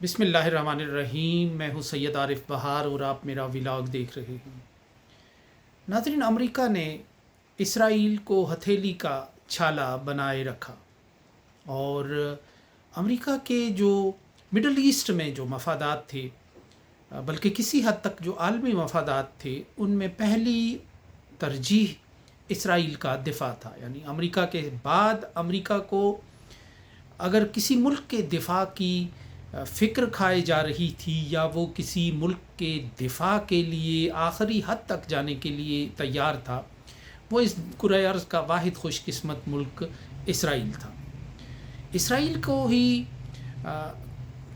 بسم اللہ الرحمن الرحیم۔ میں ہوں سید عارف بہار اور آپ میرا ولاگ دیکھ رہے ہیں۔ ناظرین، امریکہ نے اسرائیل کو ہتھیلی کا چھالا بنائے رکھا اور امریکہ کے جو مڈل ایسٹ میں جو مفادات تھے، بلکہ کسی حد تک جو عالمی مفادات تھے، ان میں پہلی ترجیح اسرائیل کا دفاع تھا۔ یعنی امریکہ کے بعد امریکہ کو اگر کسی ملک کے دفاع کی فکر کھائے جا رہی تھی یا وہ کسی ملک کے دفاع کے لیے آخری حد تک جانے کے لیے تیار تھا، وہ اس کرۂ ارض کا واحد خوش قسمت ملک اسرائیل تھا۔ اسرائیل کو ہی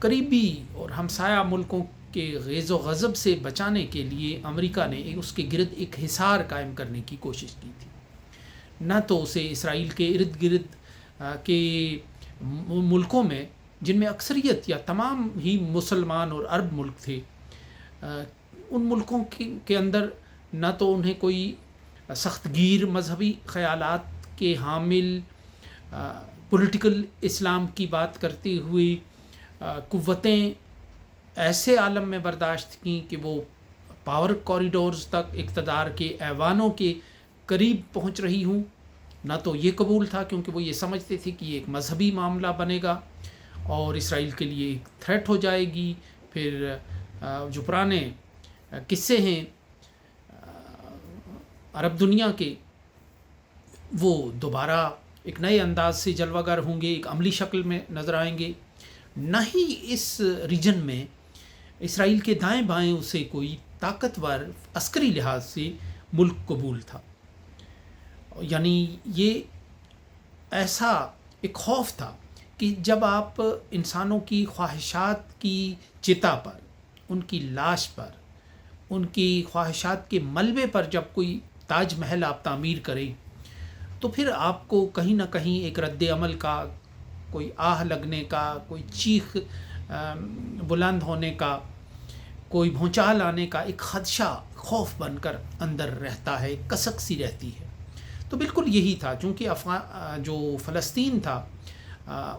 قریبی اور ہمسایہ ملکوں کے غیظ و غضب سے بچانے کے لیے امریکہ نے اس کے گرد ایک حصار قائم کرنے کی کوشش کی تھی۔ نہ تو اسے اسرائیل کے ارد گرد کے ملکوں میں، جن میں اکثریت یا تمام ہی مسلمان اور عرب ملک تھے، ان ملکوں کے اندر نہ تو انہیں کوئی سخت گیر مذہبی خیالات کے حامل پولیٹیکل اسلام کی بات کرتے ہوئے قوتیں ایسے عالم میں برداشت کیں کہ وہ پاور کوریڈورز تک اقتدار کے ایوانوں کے قریب پہنچ رہی ہوں۔ نہ تو یہ قبول تھا، کیونکہ وہ یہ سمجھتے تھے کہ یہ ایک مذہبی معاملہ بنے گا اور اسرائیل کے لیے ایک تھریٹ ہو جائے گی۔ پھر جو پرانے قصے ہیں عرب دنیا کے، وہ دوبارہ ایک نئے انداز سے جلوہ گر ہوں گے، ایک عملی شکل میں نظر آئیں گے۔ نہ ہی اس ریجن میں اسرائیل کے دائیں بائیں اسے کوئی طاقتور عسکری لحاظ سے ملک قبول تھا۔ یعنی یہ ایسا ایک خوف تھا کہ جب آپ انسانوں کی خواہشات کی چتا پر، ان کی لاش پر، ان کی خواہشات کے ملبے پر جب کوئی تاج محل آپ تعمیر کریں، تو پھر آپ کو کہیں نہ کہیں ایک رد عمل کا، کوئی آہ لگنے کا، کوئی چیخ بلند ہونے کا، کوئی بھونچال آنے کا ایک خدشہ، خوف بن کر اندر رہتا ہے، کسک سی رہتی ہے۔ تو بالکل یہی تھا، چونکہ جو فلسطین تھا،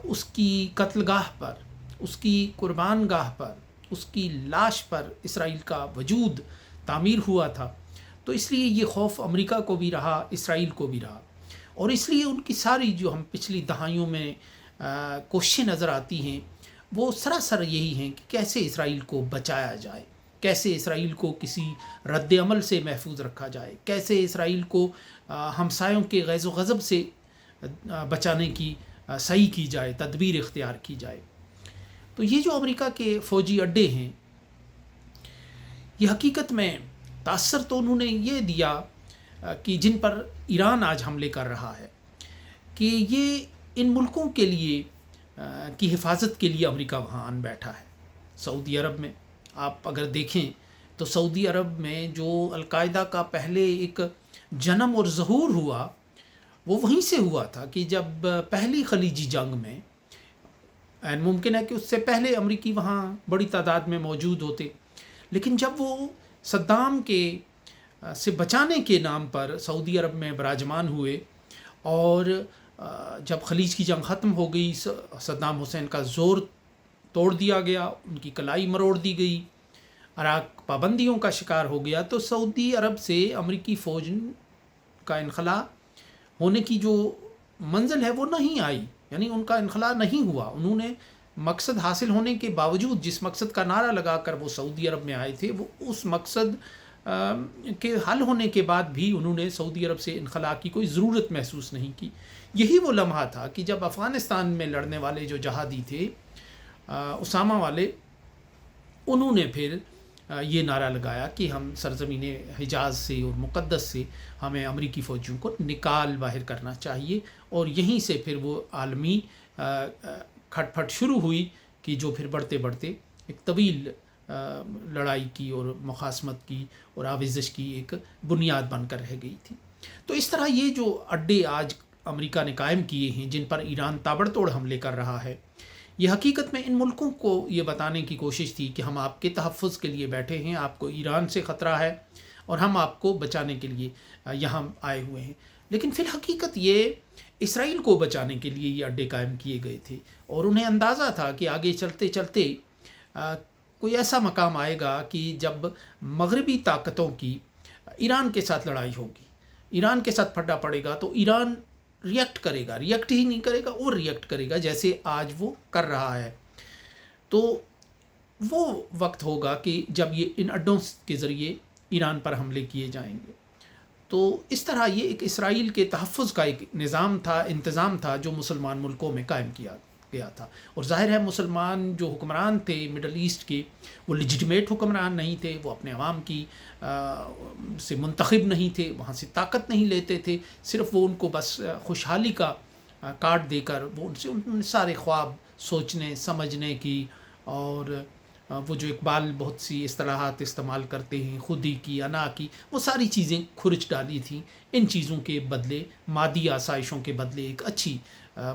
اس کی قتل گاہ پر، اس کی قربان گاہ پر، اس کی لاش پر اسرائیل کا وجود تعمیر ہوا تھا۔ تو اس لیے یہ خوف امریکہ کو بھی رہا، اسرائیل کو بھی رہا، اور اس لیے ان کی ساری جو ہم پچھلی دہائیوں میں کوششیں نظر آتی ہیں، وہ سراسر یہی ہیں کہ کیسے اسرائیل کو بچایا جائے، کیسے اسرائیل کو کسی رد عمل سے محفوظ رکھا جائے، کیسے اسرائیل کو ہمسایوں کے غیظ و غضب سے بچانے کی صحیح کی جائے، تدبیر اختیار کی جائے۔ تو یہ جو امریکہ کے فوجی اڈے ہیں، یہ حقیقت میں تاثر تو انہوں نے یہ دیا کہ جن پر ایران آج حملے کر رہا ہے، کہ یہ ان ملکوں کے لیے کی حفاظت کے لیے امریکہ وہاں آن بیٹھا ہے۔ سعودی عرب میں آپ اگر دیکھیں تو سعودی عرب میں جو القاعدہ کا پہلے ایک جنم اور ظہور ہوا، وہ وہیں سے ہوا تھا کہ جب پہلی خلیجی جنگ میں، ممکن ہے کہ اس سے پہلے امریکی وہاں بڑی تعداد میں موجود ہوتے، لیکن جب وہ صدام کے سے بچانے کے نام پر سعودی عرب میں براجمان ہوئے، اور جب خلیج کی جنگ ختم ہو گئی، صدام حسین کا زور توڑ دیا گیا، ان کی کلائی مروڑ دی گئی، عراق پابندیوں کا شکار ہو گیا، تو سعودی عرب سے امریکی فوج کا انخلاء ہونے کی جو منزل ہے وہ نہیں آئی، یعنی ان کا انخلاء نہیں ہوا۔ انہوں نے مقصد حاصل ہونے کے باوجود، جس مقصد کا نعرہ لگا کر وہ سعودی عرب میں آئے تھے، وہ اس مقصد کے حل ہونے کے بعد بھی انہوں نے سعودی عرب سے انخلاء کی کوئی ضرورت محسوس نہیں کی۔ یہی وہ لمحہ تھا کہ جب افغانستان میں لڑنے والے جو جہادی تھے، اسامہ والے، انہوں نے پھر یہ نعرہ لگایا کہ ہم سرزمین حجاز سے اور مقدس سے ہمیں امریکی فوجیوں کو نکال باہر کرنا چاہیے، اور یہیں سے پھر وہ عالمی کھٹ پھٹ شروع ہوئی کہ جو پھر بڑھتے بڑھتے ایک طویل لڑائی کی اور مخاصمت کی اور آویزش کی ایک بنیاد بن کر رہ گئی تھی۔ تو اس طرح یہ جو اڈے آج امریکہ نے قائم کیے ہیں، جن پر ایران تابڑ توڑ حملے کر رہا ہے، یہ حقیقت میں ان ملکوں کو یہ بتانے کی کوشش تھی کہ ہم آپ کے تحفظ کے لیے بیٹھے ہیں، آپ کو ایران سے خطرہ ہے اور ہم آپ کو بچانے کے لیے یہاں آئے ہوئے ہیں۔ لیکن فی الحقیقت یہ اسرائیل کو بچانے کے لیے یہ اڈے قائم کیے گئے تھے، اور انہیں اندازہ تھا کہ آگے چلتے چلتے کوئی ایسا مقام آئے گا کہ جب مغربی طاقتوں کی ایران کے ساتھ لڑائی ہوگی، ایران کے ساتھ پھڈا پڑے گا، تو ایران ریئیکٹ کرے گا، ریئیکٹ ہی نہیں کرے گا، اور ریئیکٹ کرے گا جیسے آج وہ کر رہا ہے. تو وہ وقت ہوگا کہ جب یہ ان اڈوں کے ذریعے ایران پر حملے کیے جائیں گے. تو اس طرح یہ ایک اسرائیل کے تحفظ کا ایک نظام تھا، انتظام تھا جو مسلمان ملکوں میں قائم کیا گیا تھا. اور ظاہر ہے مسلمان جو حکمران تھے مڈل ایسٹ کے، وہ لیجیٹمیٹ حکمران نہیں تھے، وہ اپنے عوام کی سے منتخب نہیں تھے، وہاں سے طاقت نہیں لیتے تھے، صرف وہ ان کو بس خوشحالی کا کارڈ دے کر وہ ان سارے خواب سوچنے سمجھنے کی، اور وہ جو اقبال بہت سی اصطلاحات استعمال کرتے ہیں، خودی کی، انا کی، وہ ساری چیزیں کھرچ ڈالی تھیں ان چیزوں کے بدلے، مادی آسائشوں کے بدلے، ایک اچھی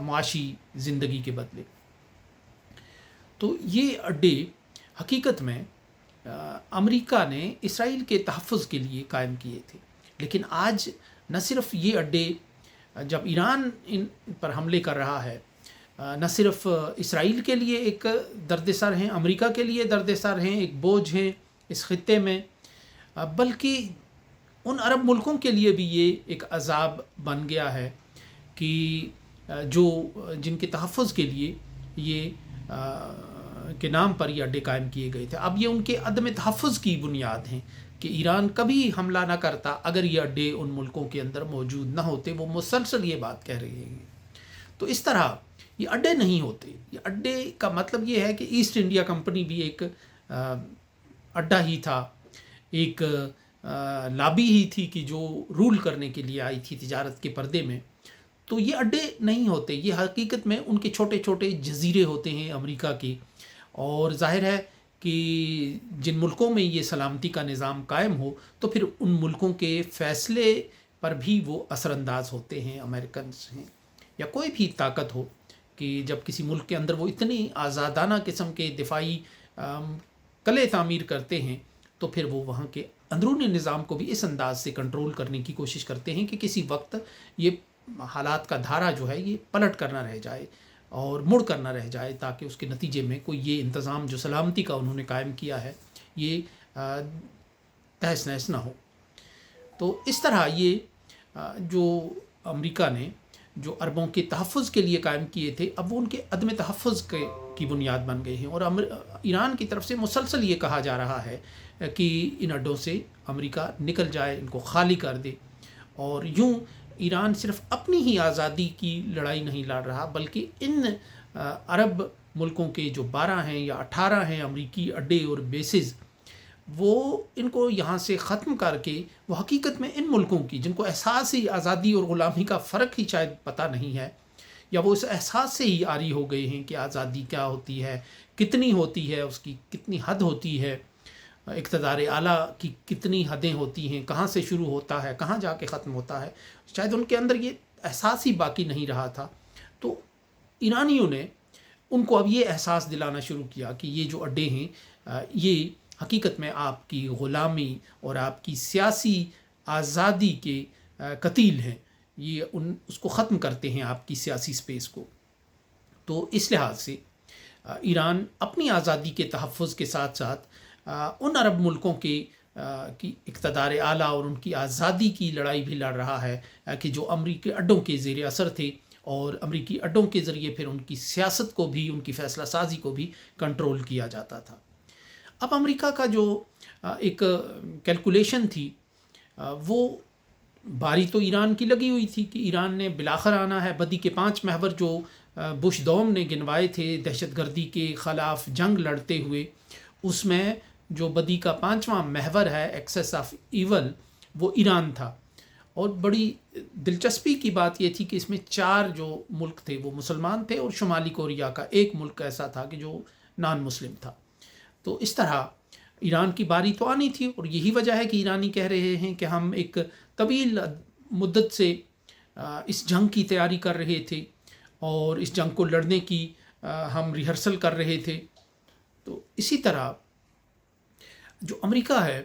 معاشی زندگی کے بدلے. تو یہ اڈے حقیقت میں امریکہ نے اسرائیل کے تحفظ کے لیے قائم کیے تھے. لیکن آج نہ صرف یہ اڈے، جب ایران ان پر حملے کر رہا ہے، نہ صرف اسرائیل کے لیے ایک درد سر ہیں، امریکہ کے لیے درد سر ہیں، ایک بوجھ ہیں اس خطے میں، بلکہ ان عرب ملکوں کے لیے بھی یہ ایک عذاب بن گیا ہے کہ جو جن کے تحفظ کے لیے یہ کے نام پر یہ اڈے قائم کیے گئے تھے. اب یہ ان کے عدم تحفظ کی بنیاد ہیں کہ ایران کبھی حملہ نہ کرتا اگر یہ اڈے ان ملکوں کے اندر موجود نہ ہوتے. وہ مسلسل یہ بات کہہ رہے ہیں. تو اس طرح یہ اڈے نہیں ہوتے. یہ اڈے کا مطلب یہ ہے کہ ایسٹ انڈیا کمپنی بھی ایک اڈا ہی تھا، ایک لابی ہی تھی کہ جو رول کرنے کے لیے آئی تھی تجارت کے پردے میں. تو یہ اڈے نہیں ہوتے، یہ حقیقت میں ان کے چھوٹے چھوٹے جزیرے ہوتے ہیں امریکہ کے. اور ظاہر ہے کہ جن ملکوں میں یہ سلامتی کا نظام قائم ہو تو پھر ان ملکوں کے فیصلے پر بھی وہ اثر انداز ہوتے ہیں. امریکنز ہیں یا کوئی بھی طاقت ہو کہ جب کسی ملک کے اندر وہ اتنی آزادانہ قسم کے دفاعی قلعے تعمیر کرتے ہیں تو پھر وہ وہاں کے اندرونی نظام کو بھی اس انداز سے کنٹرول کرنے کی کوشش کرتے ہیں کہ کسی وقت یہ حالات کا دھارا جو ہے یہ پلٹ کرنا رہ جائے اور مڑ کرنا رہ جائے، تاکہ اس کے نتیجے میں کوئی یہ انتظام جو سلامتی کا انہوں نے قائم کیا ہے یہ تہس نہس نہ ہو. تو اس طرح یہ جو امریکہ نے جو عربوں کے تحفظ کے لیے قائم کیے تھے، اب وہ ان کے عدم تحفظ کی بنیاد بن گئے ہیں. اور ایران کی طرف سے مسلسل یہ کہا جا رہا ہے کہ ان اڈوں سے امریکہ نکل جائے، ان کو خالی کر دے. اور یوں ایران صرف اپنی ہی آزادی کی لڑائی نہیں لڑ رہا، بلکہ ان عرب ملکوں کے جو 12 ہیں یا 18 ہیں امریکی اڈے اور بیسز، وہ ان کو یہاں سے ختم کر کے وہ حقیقت میں ان ملکوں کی جن کو احساس ہی آزادی اور غلامی کا فرق ہی شاید پتہ نہیں ہے، یا وہ اس احساس سے ہی عاری ہو گئے ہیں کہ آزادی کیا ہوتی ہے، کتنی ہوتی ہے، اس کی کتنی حد ہوتی ہے، اقتدار اعلیٰ کی کتنی حدیں ہوتی ہیں، کہاں سے شروع ہوتا ہے کہاں جا کے ختم ہوتا ہے، شاید ان کے اندر یہ احساس ہی باقی نہیں رہا تھا. تو ایرانیوں نے ان کو اب یہ احساس دلانا شروع کیا کہ یہ جو اڈے ہیں یہ حقیقت میں آپ کی غلامی اور آپ کی سیاسی آزادی کے قتیل ہیں، یہ اس کو ختم کرتے ہیں آپ کی سیاسی سپیس کو. تو اس لحاظ سے ایران اپنی آزادی کے تحفظ کے ساتھ ساتھ ان عرب ملکوں کے کی اقتدار اعلیٰ اور ان کی آزادی کی لڑائی بھی لڑ رہا ہے کہ جو امریکی اڈوں کے زیر اثر تھے، اور امریکی اڈوں کے ذریعے پھر ان کی سیاست کو بھی، ان کی فیصلہ سازی کو بھی کنٹرول کیا جاتا تھا. اب امریکہ کا جو ایک کیلکولیشن تھی وہ باری تو ایران کی لگی ہوئی تھی کہ ایران نے بالآخر آنا ہے. بدی کے 5 محور جو بش دوم نے گنوائے تھے دہشت گردی کے خلاف جنگ لڑتے ہوئے، اس میں جو بدی کا 5واں محور ہے ایکسس آف ایول، وہ ایران تھا. اور بڑی دلچسپی کی بات یہ تھی کہ اس میں 4 جو ملک تھے وہ مسلمان تھے، اور شمالی کوریا کا ایک ملک ایسا تھا کہ جو نان مسلم تھا. تو اس طرح ایران کی باری تو آنی تھی، اور یہی وجہ ہے کہ ایرانی کہہ رہے ہیں کہ ہم ایک طویل مدت سے اس جنگ کی تیاری کر رہے تھے اور اس جنگ کو لڑنے کی ہم ریہرسل کر رہے تھے. تو اسی طرح جو امریکہ ہے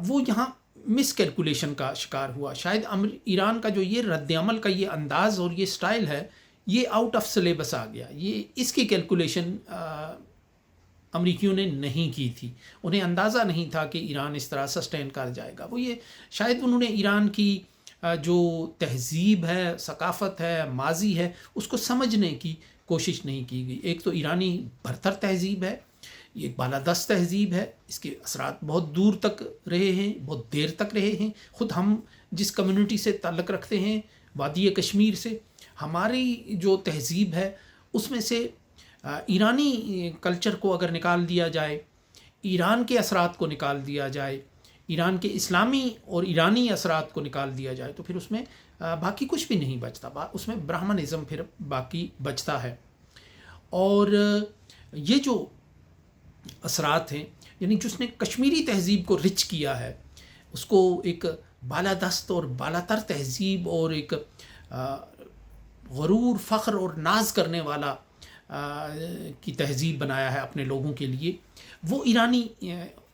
وہ یہاں مس کیلکولیشن کا شکار ہوا. شاید ایران کا جو یہ رد عمل کا یہ انداز اور یہ سٹائل ہے یہ آؤٹ آف سلیبس آ گیا. یہ اس کی کیلکولیشن امریکیوں نے نہیں کی تھی. انہیں اندازہ نہیں تھا کہ ایران اس طرح سسٹین کر جائے گا. وہ یہ شاید انہوں نے ایران کی جو تہذیب ہے، ثقافت ہے، ماضی ہے، اس کو سمجھنے کی کوشش نہیں کی گئی. ایک تو ایرانی برتر تہذیب ہے، یہ ایک بالادست تہذیب ہے، اس کے اثرات بہت دور تک رہے ہیں، بہت دیر تک رہے ہیں. خود ہم جس کمیونٹی سے تعلق رکھتے ہیں وادی کشمیر سے، ہماری جو تہذیب ہے اس میں سے ایرانی کلچر کو اگر نکال دیا جائے، ایران کے اثرات کو نکال دیا جائے، ایران کے اسلامی اور ایرانی اثرات کو نکال دیا جائے، تو پھر اس میں باقی کچھ بھی نہیں بچتا. اس میں برہمنزم پھر باقی بچتا ہے. اور یہ جو اثرات ہیں، یعنی جس نے کشمیری تہذیب کو رچ کیا ہے، اس کو ایک بالادست اور بالاتر تہذیب اور ایک غرور، فخر اور ناز کرنے والا کی تہذیب بنایا ہے اپنے لوگوں کے لیے، وہ ایرانی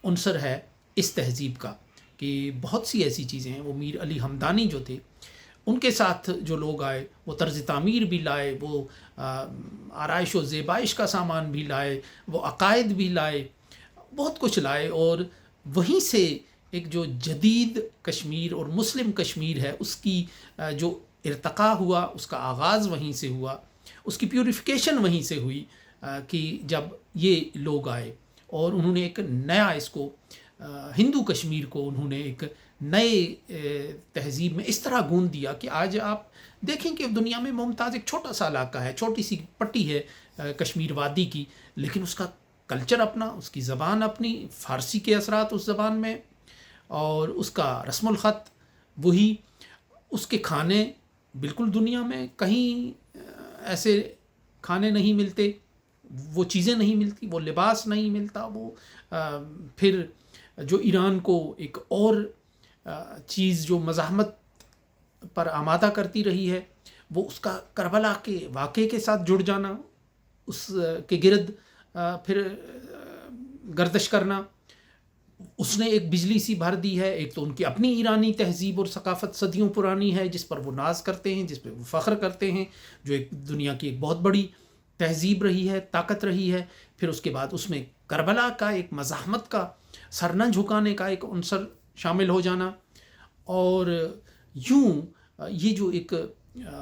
عنصر ہے اس تہذیب کا. کہ بہت سی ایسی چیزیں ہیں. وہ میر علی ہمدانی جو تھے، ان کے ساتھ جو لوگ آئے، وہ طرز تعمیر بھی لائے، وہ آرائش و زیبائش کا سامان بھی لائے، وہ عقائد بھی لائے، بہت کچھ لائے. اور وہیں سے ایک جو جدید کشمیر اور مسلم کشمیر ہے، اس کی جو ارتقاء ہوا، اس کا آغاز وہیں سے ہوا، اس کی پیوریفیکیشن وہیں سے ہوئی. کہ جب یہ لوگ آئے اور انہوں نے ایک نیا اس کو ہندو کشمیر کو انہوں نے ایک نئے تہذیب میں اس طرح گون دیا کہ آج آپ دیکھیں کہ دنیا میں ممتاز ایک چھوٹا سا علاقہ ہے، چھوٹی سی پٹی ہے کشمیر وادی کی، لیکن اس کا کلچر اپنا، اس کی زبان اپنی، فارسی کے اثرات اس زبان میں، اور اس کا رسم الخط وہی، اس کے کھانے بالکل دنیا میں کہیں ایسے کھانے نہیں ملتے، وہ چیزیں نہیں ملتی، وہ لباس نہیں ملتا. وہ پھر جو ایران کو ایک اور چیز جو مزاحمت پر آمادہ کرتی رہی ہے، وہ اس کا کربلا کے واقعے کے ساتھ جڑ جانا، اس کے گرد پھر گردش کرنا. اس نے ایک بجلی سی بھر دی ہے. ایک تو ان کی اپنی ایرانی تہذیب اور ثقافت صدیوں پرانی ہے، جس پر وہ ناز کرتے ہیں، جس پہ وہ فخر کرتے ہیں، جو ایک دنیا کی ایک بہت بڑی تہذیب رہی ہے، طاقت رہی ہے. پھر اس کے بعد اس میں کربلا کا ایک مزاحمت کا، سر نہ جھکانے کا ایک عنصر شامل ہو جانا. اور یوں یہ جو ایک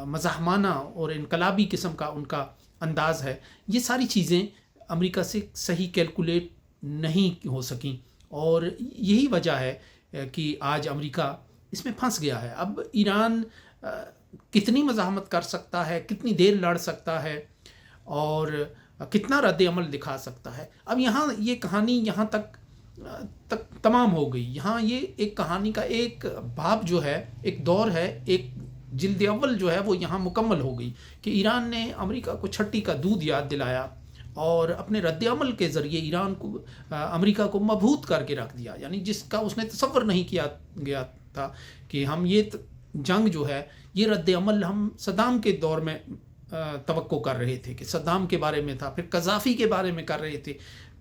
مزاحمانہ اور انقلابی قسم کا ان کا انداز ہے، یہ ساری چیزیں امریکہ سے صحیح کیلکولیٹ نہیں ہو سکیں. اور یہی وجہ ہے کہ آج امریکہ اس میں پھنس گیا ہے. اب ایران کتنی مزاحمت کر سکتا ہے، کتنی دیر لڑ سکتا ہے، اور کتنا رد عمل دکھا سکتا ہے. اب یہاں یہ کہانی یہاں تک تمام ہو گئی. یہاں یہ ایک کہانی کا ایک باب جو ہے، ایک دور ہے، ایک جلد اول جو ہے وہ یہاں مکمل ہو گئی کہ ایران نے امریکہ کو چھٹی کا دودھ یاد دلایا، اور اپنے رد عمل کے ذریعے ایران کو، امریکہ کو مبہوت کر کے رکھ دیا. یعنی جس کا اس نے تصور نہیں کیا گیا تھا کہ ہم یہ جنگ جو ہے، یہ رد عمل ہم صدام کے دور میں توقع کر رہے تھے کہ صدام کے بارے میں تھا، پھر قذافی کے بارے میں کر رہے تھے،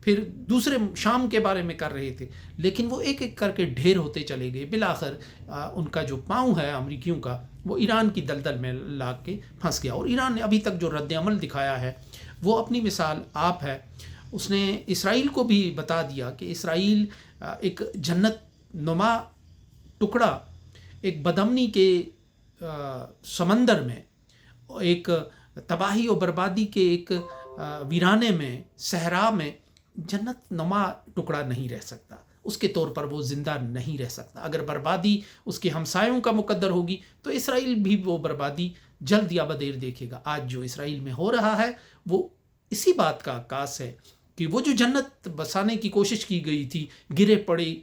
پھر دوسرے شام کے بارے میں کر رہے تھے. لیکن وہ ایک ایک کر کے ڈھیر ہوتے چلے گئے. بالآخر ان کا جو پاؤں ہے امریکیوں کا، وہ ایران کی دلدل میں لا کے پھنس گیا. اور ایران نے ابھی تک جو رد عمل دکھایا ہے وہ اپنی مثال آپ ہے. اس نے اسرائیل کو بھی بتا دیا کہ اسرائیل ایک جنت نما ٹکڑا، ایک بدامنی کے سمندر میں، ایک تباہی و بربادی کے ایک ویرانے میں، صحرا میں جنت نما ٹکڑا نہیں رہ سکتا. اس کے طور پر وہ زندہ نہیں رہ سکتا. اگر بربادی اس کے ہمسایوں کا مقدر ہوگی تو اسرائیل بھی وہ بربادی جلد یا بدیر دیکھے گا. آج جو اسرائیل میں ہو رہا ہے وہ اسی بات کا عکاس ہے کہ وہ جو جنت بسانے کی کوشش کی گئی تھی گرے پڑے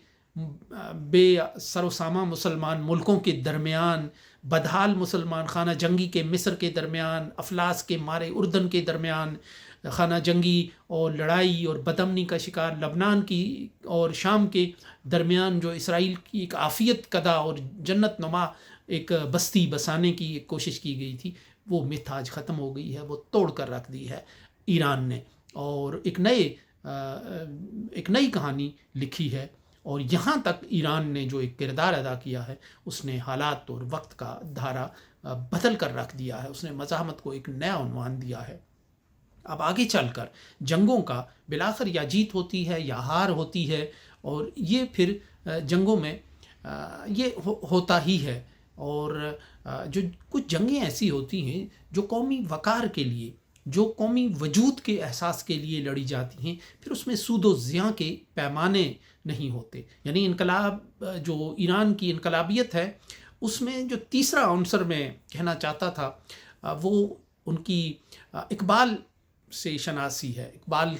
بے سر و ساماں مسلمان ملکوں کے درمیان، بدحال مسلمان خانہ جنگی کے مصر کے درمیان، افلاس کے مارے اردن کے درمیان، خانہ جنگی اور لڑائی اور بدامنی کا شکار لبنان کی اور شام کے درمیان جو اسرائیل کی ایک عافیت کدہ اور جنت نما ایک بستی بسانے کی ایک کوشش کی گئی تھی، وہ متھ آج ختم ہو گئی ہے. وہ توڑ کر رکھ دی ہے ایران نے، اور ایک نئی کہانی لکھی ہے. اور یہاں تک ایران نے جو ایک کردار ادا کیا ہے، اس نے حالات اور وقت کا دھارا بدل کر رکھ دیا ہے. اس نے مزاحمت کو ایک نیا عنوان دیا ہے. اب آگے چل کر جنگوں کا بالآخر یا جیت ہوتی ہے یا ہار ہوتی ہے، اور یہ پھر جنگوں میں یہ ہوتا ہی ہے۔ اور جو کچھ جنگیں ایسی ہوتی ہیں جو قومی وقار کے لیے، جو قومی وجود کے احساس کے لیے لڑی جاتی ہیں، پھر اس میں سود و زیاں کے پیمانے نہیں ہوتے۔ یعنی انقلاب، جو ایران کی انقلابیت ہے، اس میں جو تیسرا عنصر میں کہنا چاہتا تھا وہ ان کی اقبال سے شناسی ہے، اقبال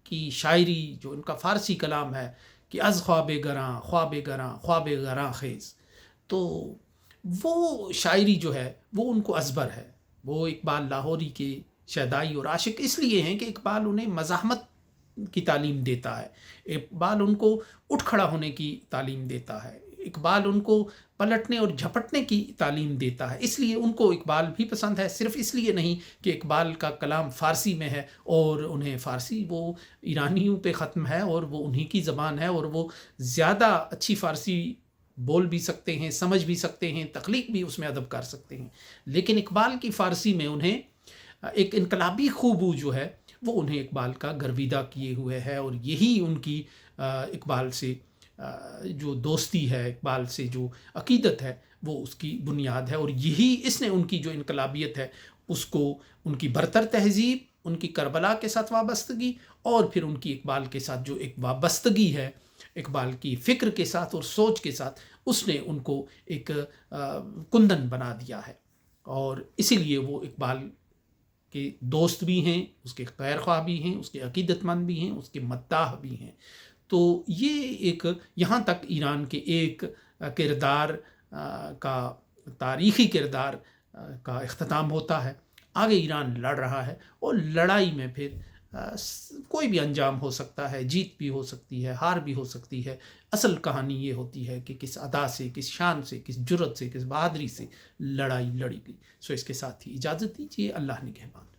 کی شاعری، جو ان کا فارسی کلام ہے کہ از خواب گراں خواب گراں خواب گراں خیز، تو وہ شاعری جو ہے وہ ان کو ازبر ہے۔ وہ اقبال لاہوری کے شیدائی اور عاشق اس لیے ہیں کہ اقبال انہیں مزاحمت کی تعلیم دیتا ہے، اقبال ان کو اٹھ کھڑا ہونے کی تعلیم دیتا ہے، اقبال ان کو پلٹنے اور جھپٹنے کی تعلیم دیتا ہے۔ اس لیے ان کو اقبال بھی پسند ہے، صرف اس لیے نہیں کہ اقبال کا کلام فارسی میں ہے اور انہیں فارسی وہ ایرانیوں پہ ختم ہے اور وہ انہی کی زبان ہے، اور وہ زیادہ اچھی فارسی بول بھی سکتے ہیں، سمجھ بھی سکتے ہیں، تخلیق بھی اس میں ادب کر سکتے ہیں۔ لیکن اقبال کی فارسی میں انہیں ایک انقلابی خوبو جو ہے وہ انہیں اقبال کا گرویدہ کیے ہوئے ہے، اور یہی ان کی اقبال سے جو دوستی ہے، اقبال سے جو عقیدت ہے، وہ اس کی بنیاد ہے، اور یہی اس نے ان کی جو انقلابیت ہے اس کو، ان کی برتر تہذیب، ان کی کربلا کے ساتھ وابستگی، اور پھر ان کی اقبال کے ساتھ جو ایک وابستگی ہے، اقبال کی فکر کے ساتھ اور سوچ کے ساتھ، اس نے ان کو ایک کندن بنا دیا ہے، اور اسی لیے وہ اقبال کے دوست بھی ہیں، اس کے خیر خواہ بھی ہیں، اس کے عقیدت مند بھی ہیں، اس کے مداح بھی ہیں۔ تو یہ ایک یہاں تک ایران کے ایک کردار کا، تاریخی کردار کا اختتام ہوتا ہے۔ آگے ایران لڑ رہا ہے، اور لڑائی میں پھر کوئی بھی انجام ہو سکتا ہے، جیت بھی ہو سکتی ہے، ہار بھی ہو سکتی ہے۔ اصل کہانی یہ ہوتی ہے کہ کس ادا سے، کس شان سے، کس جرت سے، کس بہادری سے لڑائی لڑی گئی۔ سو اس کے ساتھ ہی اجازت دیجیے، اللہ نگہبان۔